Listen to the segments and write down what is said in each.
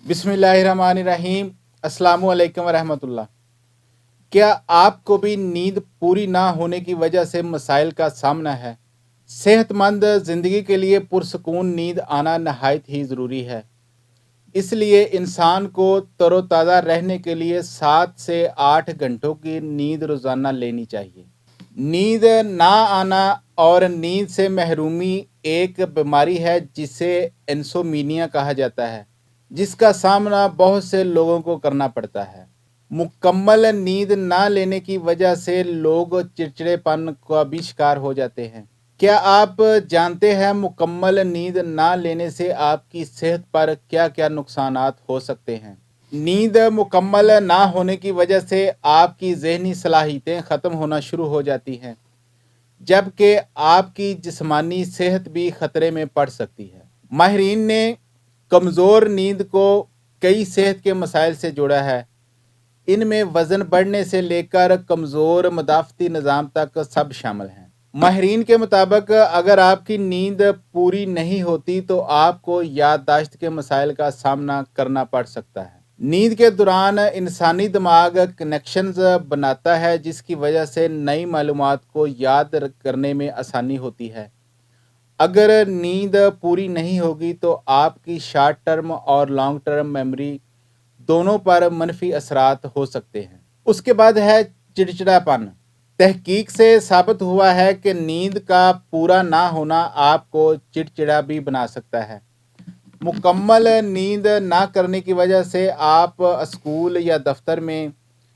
बिस्मिल्लाहिर्रहमानिर्रहीम। अस्सलामु अलैकुम वरहमतुल्लाह। क्या आपको भी नींद पूरी ना होने की वजह से मसाइल का सामना है? सेहतमंद ज़िंदगी के लिए पुरसकून नींद आना नहायत ही ज़रूरी है। इसलिए इंसान को तरोताज़ा रहने के लिए 7 से 8 घंटों की नींद रोज़ाना लेनी चाहिए। नींद ना आना और नींद से महरूमी एक बीमारी है जिसे इंसोम्निया कहा जाता है, जिसका सामना बहुत से लोगों को करना पड़ता है। मुकम्मल नींद ना लेने की वजह से लोग चिड़चिड़ेपन का भी शिकार हो जाते हैं। क्या आप जानते हैं मुकम्मल नींद ना लेने से आपकी सेहत पर क्या क्या नुकसानात हो सकते हैं? नींद मुकम्मल ना होने की वजह से आपकी ज़हनी सलाहियतें ख़त्म होना शुरू हो जाती हैं, जबकि आपकी जिस्मानी सेहत भी ख़तरे में पड़ सकती है। माहिरीन ने कमज़ोर नींद को कई सेहत के मसाइल से जोड़ा है। इनमें वज़न बढ़ने से लेकर कमज़ोर मदाफ़ती निज़ाम तक सब शामिल हैं। माहिरीन के मुताबिक अगर आपकी नींद पूरी नहीं होती तो आपको याददाश्त के मसाइल का सामना करना पड़ सकता है। नींद के दौरान इंसानी दिमाग कनेक्शंस बनाता है, जिसकी वजह से नई मालूमात को याद करने में आसानी होती है। अगर नींद पूरी नहीं होगी तो आपकी शॉर्ट टर्म और लॉन्ग टर्म मेमोरी दोनों पर मनफी असरात हो सकते हैं। उसके बाद है चिड़चिड़ापन। तहकीक से साबित हुआ है कि नींद का पूरा ना होना आपको चिड़चिड़ा भी बना सकता है। मुकम्मल नींद ना करने की वजह से आप स्कूल या दफ्तर में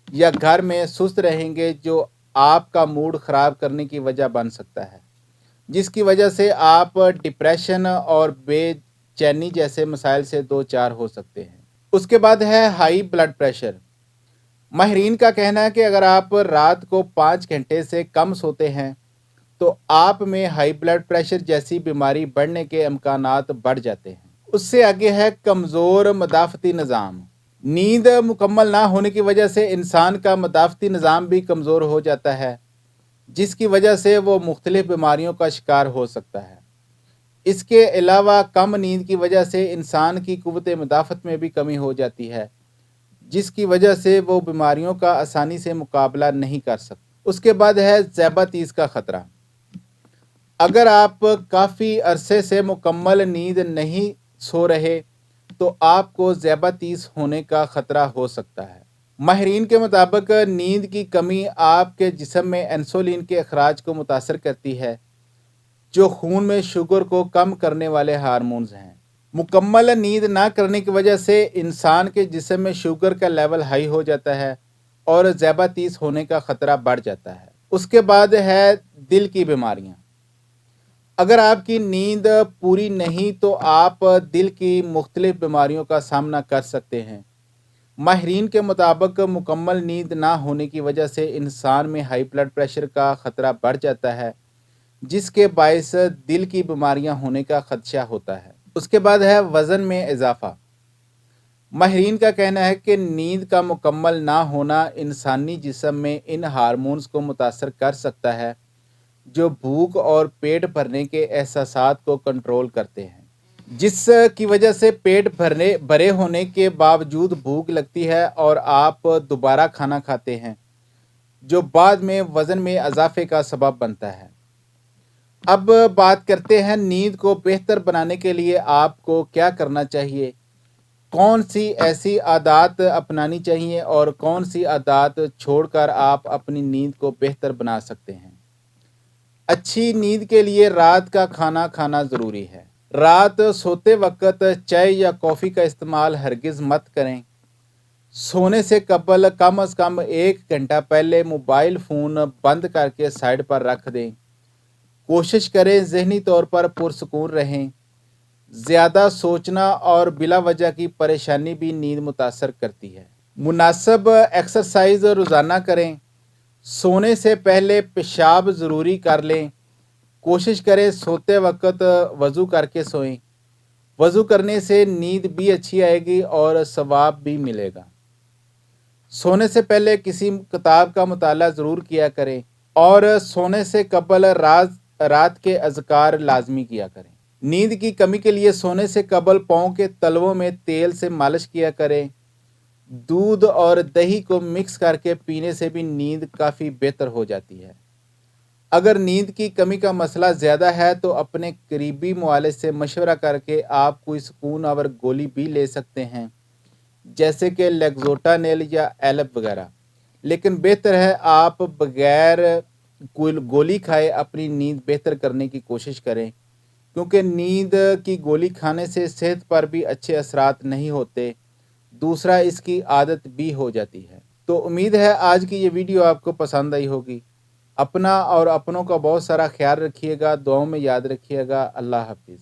या घर में सुस्त रहेंगे, जो आपका मूड ख़राब करने की वजह बन सकता है, जिसकी वजह से आप डिप्रेशन और बेचैनी जैसे मसाइल से दो चार हो सकते हैं। उसके बाद है हाई ब्लड प्रेशर। माहिरीन का कहना है कि अगर आप रात को 5 घंटे से कम सोते हैं तो आप में हाई ब्लड प्रेशर जैसी बीमारी बढ़ने के इम्कानात बढ़ जाते हैं। उससे आगे है कमज़ोर मदाफ़ती निज़ाम। नींद मुकम्मल ना होने की वजह से इंसान का मदाफ़ती निज़ाम भी कमज़ोर हो जाता है, जिसकी वजह से वो मुख्तलिफ़ बीमारियों का शिकार हो सकता है। इसके अलावा कम नींद की वजह से इंसान की क़ुव्वत मुदाफ़त में भी कमी हो जाती है, जिसकी वजह से वो बीमारियों का आसानी से मुकाबला नहीं कर सकते। उसके बाद है ज़्यादतीस का ख़तरा। अगर आप काफ़ी अरसे से मुकम्मल नींद नहीं सो रहे तो आपको ज़्यादतीस होने का ख़तरा हो सकता है। माहिरीन के मुताबिक नींद की कमी आपके जिस्म में इंसुलिन के अखराज को मुतासर करती है, जो खून में शुगर को कम करने वाले हार्मोन्स हैं। मुकम्मल नींद ना करने की वजह से इंसान के जिस्म में शुगर का लेवल हाई हो जाता है और ज़्यादतीस होने का ख़तरा बढ़ जाता है। उसके बाद है दिल की बीमारियां। अगर आपकी नींद पूरी नहीं तो आप दिल की मुख्तलिफ बीमारियों का सामना कर सकते हैं। माहिरीन के मुताबिक मुकम्मल नींद ना होने की वजह से इंसान में हाई ब्लड प्रेशर का ख़तरा बढ़ जाता है, जिसके बायस दिल की बीमारियां होने का खदशा होता है। उसके बाद है वज़न में इजाफ़ा। माहिरीन का कहना है कि नींद का मुकम्मल ना होना इंसानी जिस्म में इन हार्मोन्स को मुतासर कर सकता है, जो भूख और पेट भरने के एहसासात को कंट्रोल करते हैं, जिसकी वजह से पेट भरे होने के बावजूद भूख लगती है और आप दोबारा खाना खाते हैं, जो बाद में वज़न में इजाफे का सबब बनता है। अब बात करते हैं नींद को बेहतर बनाने के लिए आपको क्या करना चाहिए, कौन सी ऐसी आदत अपनानी चाहिए और कौन सी आदत छोड़कर आप अपनी नींद को बेहतर बना सकते हैं। अच्छी नींद के लिए रात का खाना खाना ज़रूरी है। रात सोते वक्त चाय या कॉफ़ी का इस्तेमाल हरगिज़ मत करें। सोने से कबल कम से कम 1 घंटा पहले मोबाइल फ़ोन बंद करके साइड पर रख दें। कोशिश करें ज़हनी तौर पर पुरसकून रहें। ज़्यादा सोचना और बिला वजह की परेशानी भी नींद मुतासर करती है। मुनासिब एक्सरसाइज रोज़ाना करें। सोने से पहले पेशाब ज़रूरी कर लें। कोशिश करें सोते वक्त वज़ू करके सोएं। वज़ू करने से नींद भी अच्छी आएगी और सवाब भी मिलेगा। सोने से पहले किसी किताब का मुताला ज़रूर किया करें और सोने से कबल रात के अज़कार लाजमी किया करें। नींद की कमी के लिए सोने से कबल पाँव के तलवों में तेल से मालिश किया करें। दूध और दही को मिक्स करके पीने से भी नींद काफ़ी बेहतर हो जाती है। अगर नींद की कमी का मसला ज़्यादा है तो अपने करीबी मुआलिज से मशवरा करके आप कोई सुकून आवर गोली भी ले सकते हैं, जैसे कि लेक्सोटानेल या एलप वगैरह। लेकिन बेहतर है आप बगैर कोई गोली खाए अपनी नींद बेहतर करने की कोशिश करें, क्योंकि नींद की गोली खाने से सेहत पर भी अच्छे असरात नहीं होते। दूसरा, इसकी आदत भी हो जाती है। तो उम्मीद है आज की ये वीडियो आपको पसंद आई होगी। अपना और अपनों का बहुत सारा ख्याल रखिएगा, दुआओं में याद रखिएगा। अल्लाह हाफिज़।